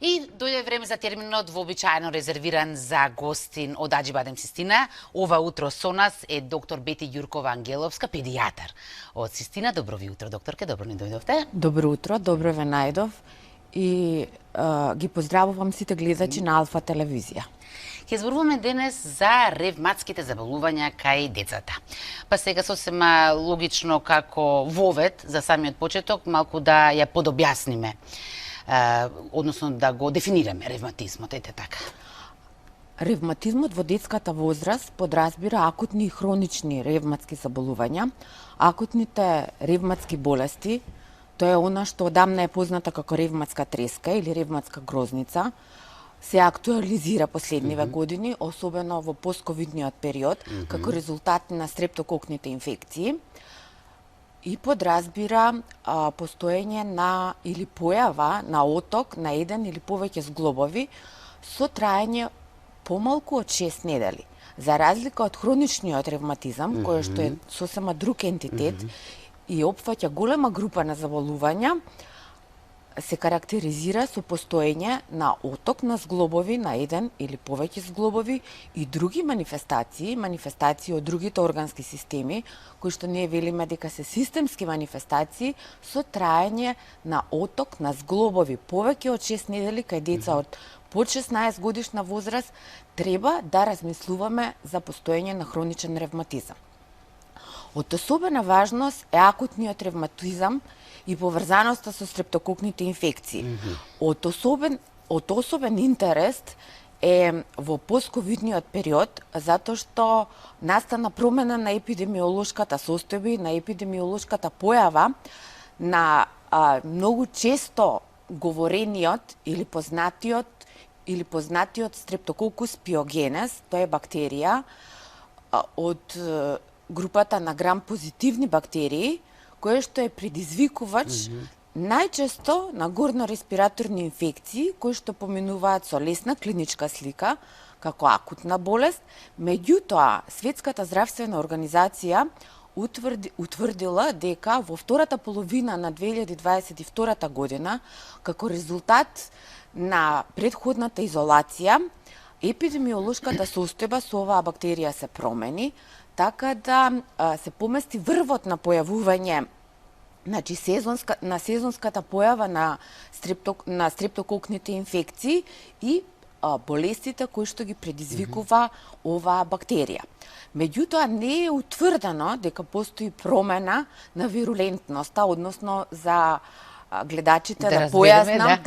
И дојде време за терминот вообичаено резервиран за гостин од Аџибадем Систина. Ова утро со нас е доктор Бети Ѓуркова Ангеловска, педијатар од Систина. Добро ви утро, докторке, добро ни дојдовте. Добро утро, добро ве најдов и ги поздравувам сите гледачи на Алфа телевизија. Ќе зборуваме денес за ревматските заболувања кај децата. Па сега сосема логично како вовед за самиот почеток малку да ја подобјасниме, односно да го дефинираме ревматизмот, ете така. Ревматизмот во детската возраст подразбира акутни и хронични ревматски заболувања. Акутните ревматски болести, тоа е она што одамна е позната како ревматска треска или ревматска грозница, се актуализира последниве години, особено во постковидниот период, како резултат на стрептококните инфекции и подразбира постоење на или појава на оток на еден или повеќе зглобови со траење помалку од 6 недели. За разлика од хроничниот ревматизам, кој што е сосема друг ентитет и опфаќа голема група на заболувања, се карактеризира со постоење на оток на зглобови, на еден или повеќе зглобови и други манифестации од другите органски системи, кои што ние велиме дека се системски манифестации со траење на оток на зглобови повеќе од 6 недели кај деца од под 16 годишна возраст, треба да размислуваме за постоење на хроничен ревматизам. Од особена важност е акутниот ревматизам и поврзаноста со стрептококните инфекции. Од особен интерес е во постковидниот период, затоа што настана промена на епидемиолошката состојба и на епидемиолошката појава на многу често говорениот или познатиот стрептококус пиогенез, тоа е бактерија од групата на грам-позитивни бактерии, кој што е предизвикувач најчесто на горно-респираторни инфекции, кои што поминуваат со лесна клиничка слика, како акутна болест. Меѓутоа, Светската здравствена организација утврдила дека во втората половина на 2022 година, како резултат на предходната изолација, епидемиолошката состојба со оваа бактерија се промени, така да се помести врвот на појавување, значи на сезонската појава на стрептококните инфекции и болестите кои што ги предизвикува оваа бактерија. Меѓутоа не е утврдено дека постои промена на вирулентноста, односно за гледачите да појаснам,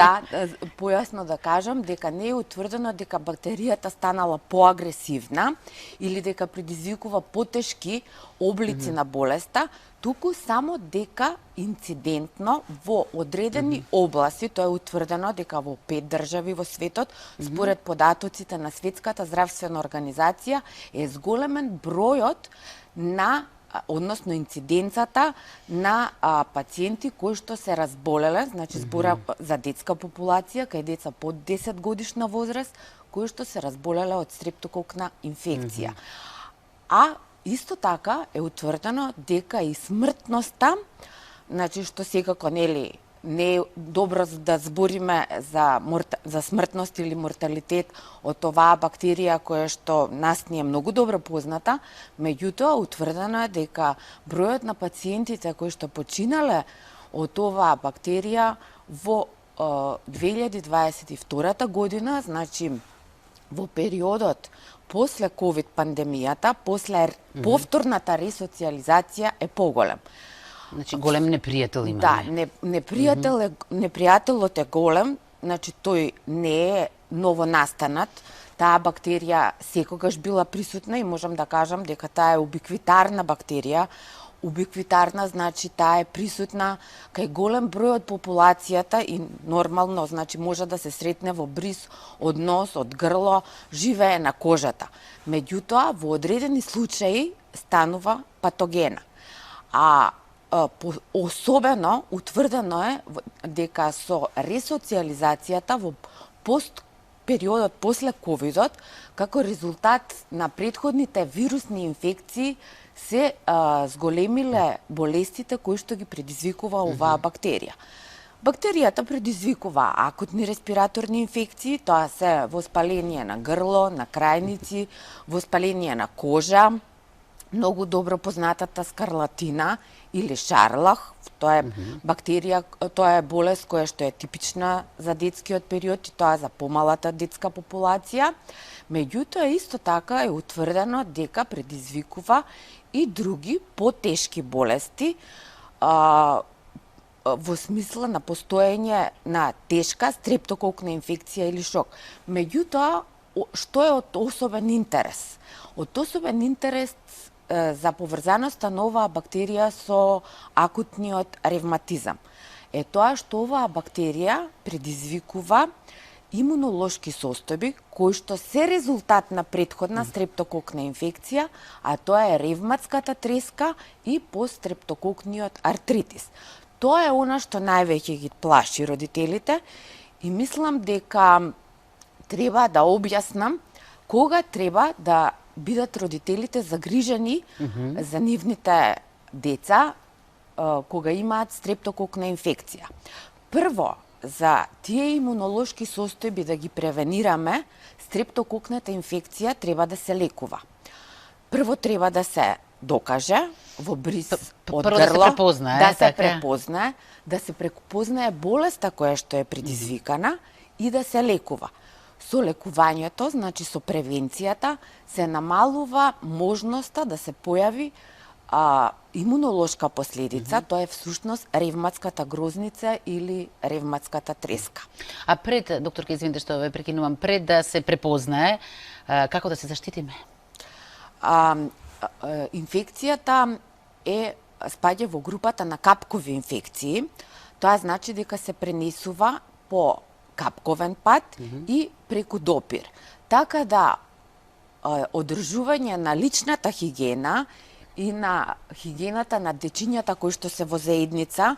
појасно да кажам дека не е утврдено дека бактеријата станала поагресивна или дека предизвикува потешки облици на болеста, туку само дека инцидентно во одредени области, тоа е утврдено дека во 5 држави во светот, според податоците на Светската здравствена организација, е зголемен бројот на односно инциденцата на пациенти кои што се разболеле, значи збора за детска популација, кај деца под 10 годишна возраст, кои што се разболеле од стрептококна инфекција. А исто така е утврдено дека и смртноста, значи што секако не е добро да збориме за смртност или морталитет од оваа бактерија која што нас ни е многу добро позната, меѓутоа утврдено е дека бројот на пациентите кои што починале од оваа бактерија во 2022 година, значи во периодот после ковид пандемијата, после повторната ресоциализација е поголем. Значи голем непријател имаме. Да, непријателот е голем, значи тој не е новонастанат. Таа бактерија секогаш била присутна и можам да кажам дека таа е убиквитарна бактерија. Убиквитарна значи таа е присутна кај голем број од популацијата и нормално значи може да се сретне во бриз од нос, од грло, живее на кожата. Меѓутоа во одредени случаи станува патогена. Особено утврдено е дека со ресоциализацијата во периодот после ковидот, како резултат на претходните вирусни инфекции, се зголемиле болестите кои што ги предизвикува оваа бактерија. Бактеријата предизвикува акутни респираторни инфекции, тоа се воспаление на грло, на крајници, воспаление на кожа, многу добро познатата скарлатина или шарлах, тоа е бактерија, тоа е болест која што е типична за детскиот период и тоа за помалата детска популација. Меѓутоа, исто така е утврдено дека предизвикува и други потешки болести, во смисла на постоење на тешка стрептококна инфекција или шок. Меѓутоа, што е од особен интерес? Од особен интерес за поврзаноста на оваа бактерија со акутниот ревматизам е тоа што оваа бактерија предизвикува имунолошки состојби кои што се резултат на претходна стрептококна инфекција, а тоа е ревматската треска и постстрептококниот артритис. Тоа е она што највеќе ги плаши родителите и мислам дека треба да објаснам кога треба да бидат родителите загрижени за нивните деца кога имаат стрептококна инфекција. Прво, за тие имунолошки состојби да ги превенираме, стрептококната инфекција треба да се лекува. Прво треба да се докаже во бриз од Прво грло, да се препознае, да се така? препознае, да се препознае болеста која што е предизвикана и да се лекува. Со лекувањето, значи со превенцијата, се намалува можноста да се појави имунолошка последица, тоа е всушност ревматската грозница или ревматската треска. А пред, докторка, извинете што ве прекинувам, пред да се препознае, како да се заштитиме? Инфекцијата спаѓа во групата на капкови инфекции. Тоа значи дека се пренесува по капковен пат и преку допир. Така да одржување на личната хигиена и на хигиената на дечињата кои што се во заедница,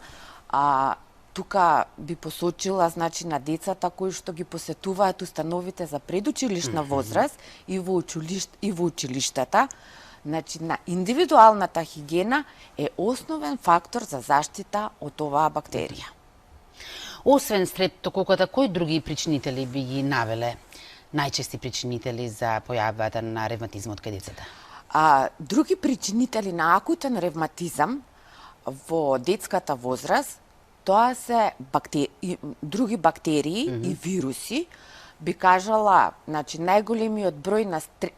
тука би посочила значи на децата кои што ги посетуваат установите за предучилишна возраст и во училиштата, значи на индивидуалната хигиена е основен фактор за заштита од оваа бактерија. Освен стрептококата, кои други причинители би ги навеле најчести причинители за појавата на ревматизмот кај децата? Други причинители на акутен ревматизам во детската возраст, тоа се други бактерии и вируси. Би кажала, значи најголемиот број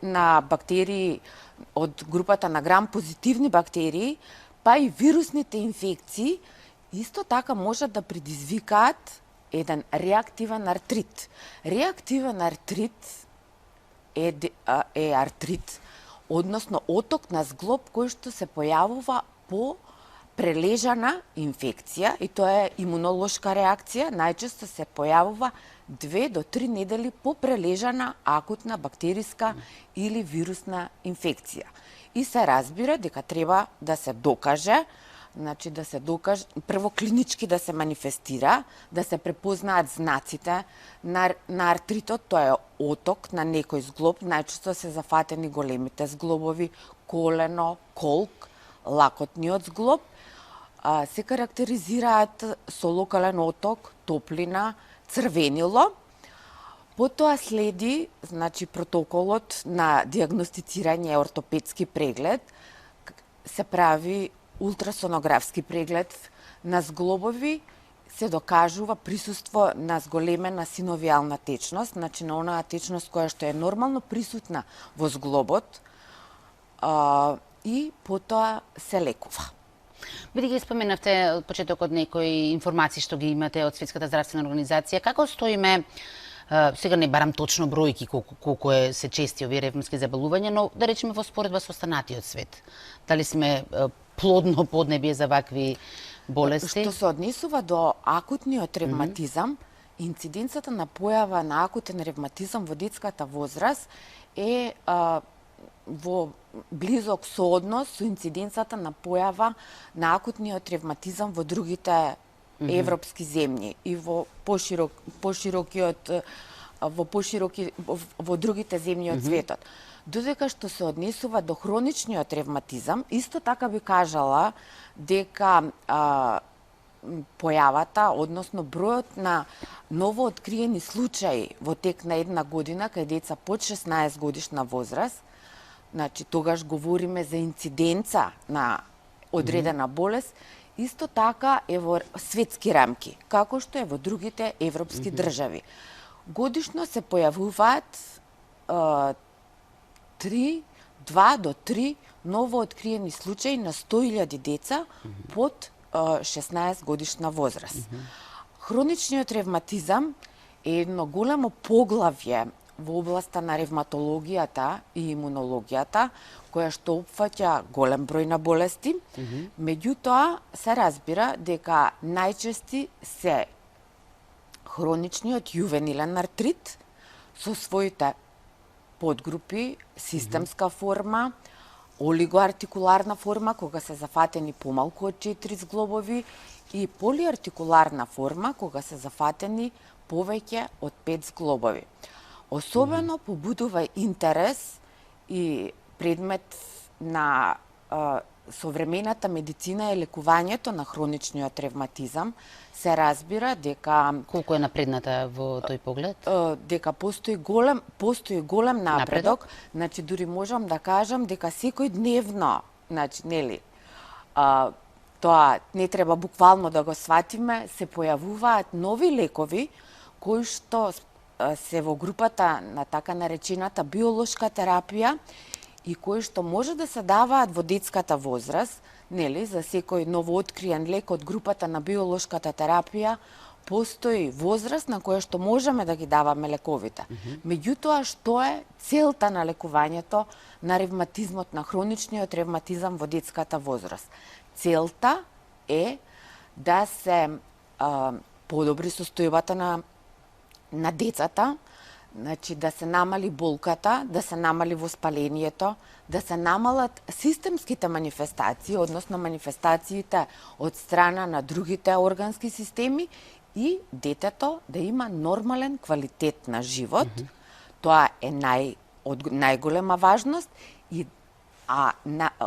на бактерии од групата на грам позитивни бактерии, па и вирусните инфекции, исто така можат да предизвикаат еден реактивен артрит. Реактивен артрит е артрит, односно оток на зглоб кој што се појавува по прележана инфекција и тоа е имунолошка реакција, најчесто се појавува 2 до 3 недели по прележана акутна бактериска или вирусна инфекција. И се разбира дека треба да се докаже, значи да се докаже, прво клинички да се манифестира, да се препознаат знаците на артритот, тоа е оток на некој зглоб, најчесто се зафатени големите зглобови, колено, колк, лакотниот зглоб, се карактеризираат со локален оток, топлина, црвенило. Потоа следи, значи, протоколот на диагностицирање ортопедски преглед, се прави ултрасонографски преглед на зглобови, се докажува присуство на зголемена синовијална течност, значи на онаа течност која што е нормално присутна во зглобот, и потоа се лекува. Бидејќи споменавте од почетокот некои информации што ги имате од Светската здравствена организација, како стоиме, сега не барам точно бројки колку се чести овие ревматски заболувања, но да речеме во споредба со останатиот свет. Дали сме плодно поднебје за вакви болести? Што се однесува до акутниот ревматизам, инциденцата на појава на акутен ревматизам во детската возраст е во близок сооднос со инциденцата на појава на акутниот ревматизам во другите европски земји и во во другите земји од светот. Додека што се однесува до хроничниот ревматизам, исто така би кажала дека појавата, односно бројот на новооткриени случаи во тек на една година кај деца под 16 годишна возраст, значи тогаш говориме за инциденца на одредена болест, исто така е во светски рамки, како што е во другите европски држави. Годишно се појавуваат 2 до 3 новооткриени случаи на 100.000 деца под 16 годишна возраст. Хроничниот ревматизам е едно големо поглавје во областа на ревматологијата и имунологијата, која што опфаќа голем број на болести. Меѓутоа, се разбира дека најчести се хроничниот јувенилен артрит со своите подгрупи, системска форма, олигоартикуларна форма, кога се зафатени помалку од 4 зглобови, и полиартикуларна форма, кога се зафатени повеќе од 5 зглобови. Особено побудува интерес и предмет на современата медицина е лекувањето на хроничниот ревматизам. Се разбира дека Колку е напредната во тој поглед? Дека постои голем напредок, значи дури можам да кажам дека секој дневно, значи нели, тоа не треба буквално да го сватиме, се појавуваат нови лекови кои што се во групата на така наречената биолошка терапија и кои што може да се даваат во детската возраст, нели, за секој новооткриен лек од групата на биолошката терапија, постои возраст на која што можеме да ги даваме лековите. Меѓутоа, што е целта на лекувањето на ревматизмот, на хроничниот ревматизам во детската возраст? Целта е да се подобри состојбата на децата, значи да се намали болката, да се намали воспалението, да се намалат системските манифестации, односно манифестациите од страна на другите органски системи и детето да има нормален квалитет на живот. Тоа е од најголема важност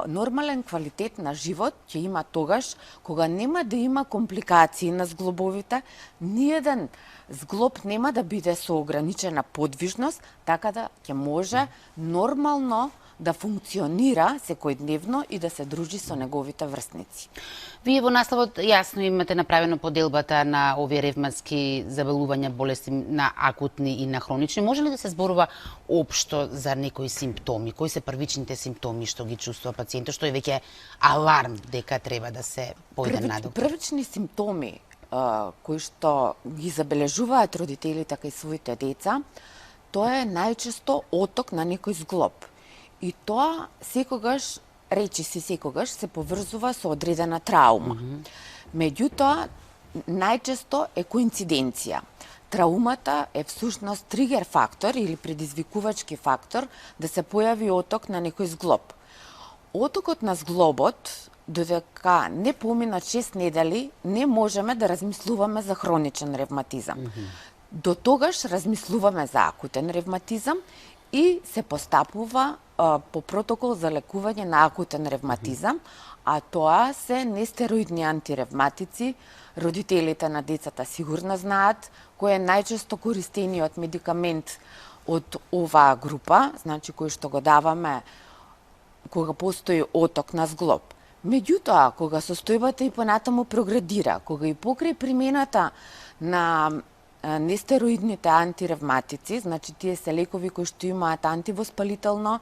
нормален квалитет на живот ќе има тогаш кога нема да има компликации на зглобовите, ниеден зглоб нема да биде со ограничена подвижност, така да ќе може нормално да функционира секојдневно и да се дружи со неговите врсници. Вие во насловот јасно имате направено поделбата на овие ревматски заболувања, болести на акутни и на хронични. Може ли да се зборува општо за некои симптоми? Кои се првичните симптоми што ги чувствува пациентот, што е веќе аларм дека треба да се појде на доктор? Првични симптоми кои што ги забележуваат родителите кај своите деца, тоа е најчесто оток на некој зглоб. И тоа секогаш, речиси секогаш, се поврзува со одредена траума. Меѓутоа, најчесто е коинциденција. Траумата е всушност тригер фактор или предизвикувачки фактор да се појави оток на некој зглоб. Отокот на зглобот, додека не помина 6 недели, не можеме да размислуваме за хроничен ревматизам. До тогаш размислуваме за акутен ревматизам и се постапува по протокол за лекување на акутен ревматизам, а тоа се нестероидни антиревматици. Родителите на децата сигурно знаат кој е најчесто користениот медикамент од оваа група, значи кој што го даваме кога постои оток на зглоб. Меѓутоа, кога состојбата и понатаму прогредира, кога и покрај примената на нестероидните антиревматици, значи тие се лекови кои што имаат антивоспалително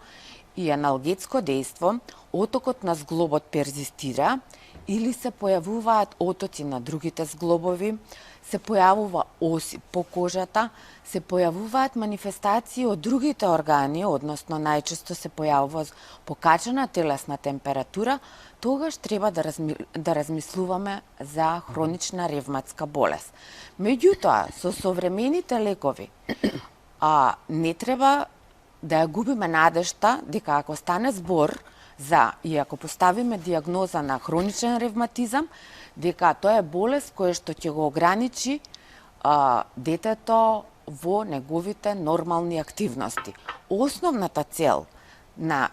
и аналгетско дејство, отокот на зглобот перзистира или се појавуваат отоци на другите зглобови, се појавува осип по кожата, се појавуваат манифестации од другите органи, односно најчесто се појавува покачена телесна температура, тогаш треба да размислуваме за хронична ревматска болест. Меѓутоа, со современите лекови, не треба да ја губиме надежта дека ако стане збор за и ако поставиме диагноза на хроничен ревматизам, дека тоа е болест која што ќе го ограничи детето во неговите нормални активности. Основната цел на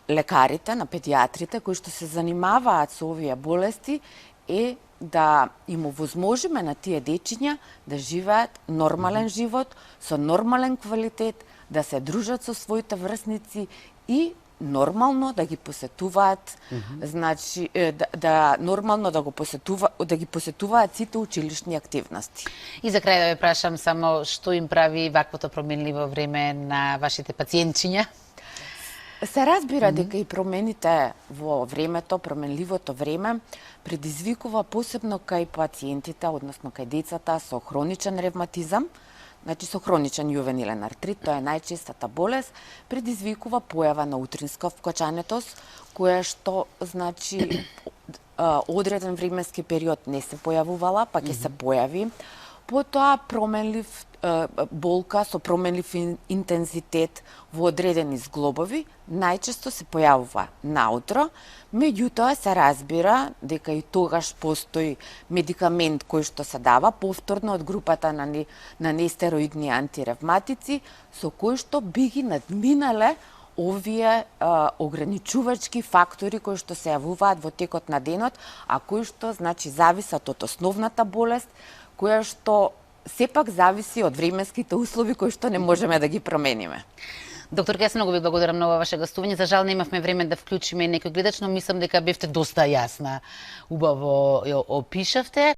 лекарите, на педиатрите кои што се занимаваат со овие болести е да им овозможиме на тие дечиња да живеат нормален живот, со нормален квалитет, да се дружат со своите врсници и нормално да ги посетуваат, значи нормално да ги посетуваат сите училишни активности. И за крај да ве прашам само што им прави ваквото променливо време на вашите пациентчиња? Се разбира дека и промените во времето, променливото време, предизвикува посебно кај пациентите, односно кај децата со хроничен ревматизам, значи со хроничен јувенилен артрит, тоа е најчестата болест, предизвикува појава на утринска вкочанетост, која што, значи, одреден временски период не се појавувала, па ќе се појави. Потоа променлив болка со променлив интензитет во одредени зглобови најчесто се појавува наутро, меѓутоа се разбира дека и тогаш постои медикамент кој што се дава повторно од групата на нестероидни антиревматици, со кој што би ги надминале овие ограничувачки фактори кои што се јавуваат во текот на денот, а кои што, значи, зависат од основната болест, која што сепак зависи од временските услови кои што не можеме да ги промениме. Доктор, јас многу ви благодарам на ова ваше гостување. За жал немавме време да вклучиме некој гледач, но мислам дека бевте доста јасна. Убаво ја опишавте.